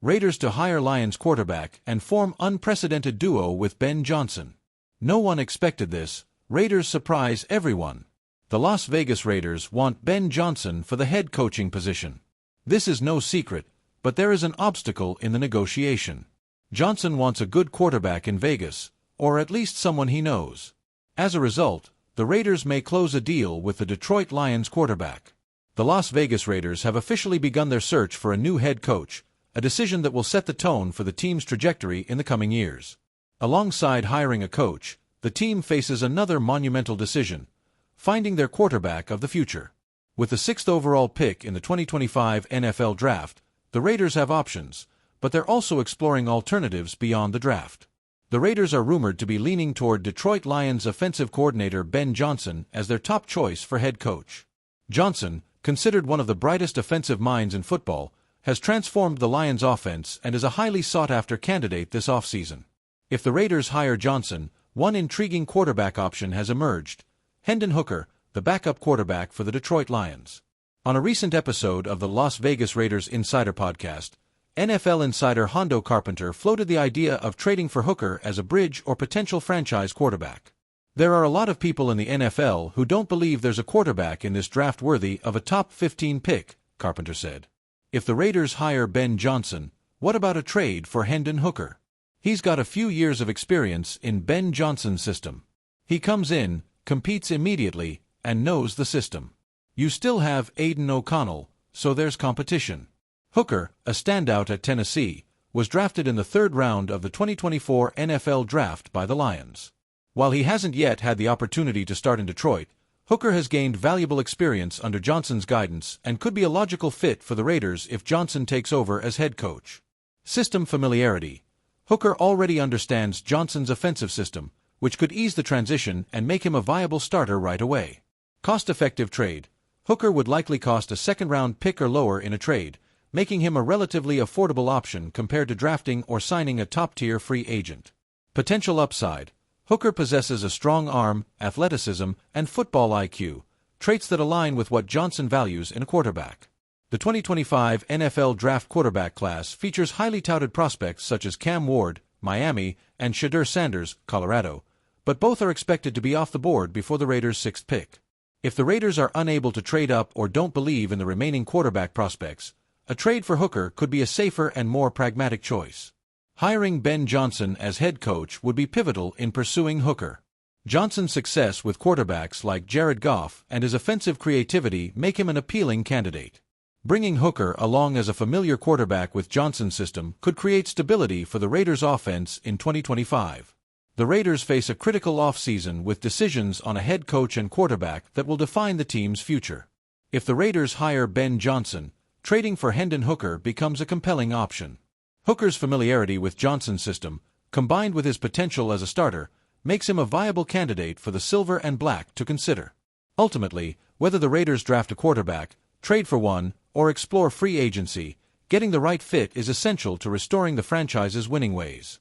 Raiders to hire Lions quarterback and form unprecedented duo with Ben Johnson. No one expected this. Raiders surprise everyone. The Las Vegas Raiders want Ben Johnson for the head coaching position. This is no secret, but there is an obstacle in the negotiation. Johnson wants a good quarterback in Vegas, or at least someone he knows. As a result, the Raiders may close a deal with the Detroit Lions quarterback. The Las Vegas Raiders have officially begun their search for a new head coach, a decision that will set the tone for the team's trajectory in the coming years. Alongside hiring a coach, the team faces another monumental decision: finding their quarterback of the future. With the 6th overall pick in the 2025 NFL Draft, the Raiders have options, but they're also exploring alternatives beyond the draft. The Raiders are rumored to be leaning toward Detroit Lions offensive coordinator Ben Johnson as their top choice for head coach. Johnson, considered one of the brightest offensive minds in football, has transformed the Lions' offense and is a highly sought-after candidate this offseason. If the Raiders hire Johnson, one intriguing quarterback option has emerged: Hendon Hooker, the backup quarterback for the Detroit Lions. On a recent episode of the Las Vegas Raiders Insider Podcast, NFL insider Hondo Carpenter floated the idea of trading for Hooker as a bridge or potential franchise quarterback. There are a lot of people in the NFL who don't believe there's a quarterback in this draft worthy of a top 15 pick, Carpenter said. If the Raiders hire Ben Johnson, what about a trade for Hendon Hooker? He's got a few years of experience in Ben Johnson's system. He comes in, competes immediately, and knows the system. You still have Aiden O'Connell, so there's competition. Hooker, a standout at Tennessee, was drafted in the 3rd round of the 2024 NFL Draft by the Lions. While he hasn't yet had the opportunity to start in Detroit, Hooker has gained valuable experience under Johnson's guidance and could be a logical fit for the Raiders if Johnson takes over as head coach. System familiarity. Hooker already understands Johnson's offensive system, which could ease the transition and make him a viable starter right away. Cost-effective trade. Hooker would likely cost a 2nd-round pick or lower in a trade, making him a relatively affordable option compared to drafting or signing a top-tier free agent. Potential upside. Hooker possesses a strong arm, athleticism, and football IQ, traits that align with what Johnson values in a quarterback. The 2025 NFL Draft quarterback class features highly touted prospects such as Cam Ward, Miami, and Shedeur Sanders, Colorado, but both are expected to be off the board before the Raiders' 6th pick. If the Raiders are unable to trade up or don't believe in the remaining quarterback prospects, a trade for Hooker could be a safer and more pragmatic choice. Hiring Ben Johnson as head coach would be pivotal in pursuing Hooker. Johnson's success with quarterbacks like Jared Goff and his offensive creativity make him an appealing candidate. Bringing Hooker along as a familiar quarterback with Johnson's system could create stability for the Raiders' offense in 2025. The Raiders face a critical offseason with decisions on a head coach and quarterback that will define the team's future. If the Raiders hire Ben Johnson, trading for Hendon Hooker becomes a compelling option. Hooker's familiarity with Johnson's system, combined with his potential as a starter, makes him a viable candidate for the Silver and Black to consider. Ultimately, whether the Raiders draft a quarterback, trade for one, or explore free agency, getting the right fit is essential to restoring the franchise's winning ways.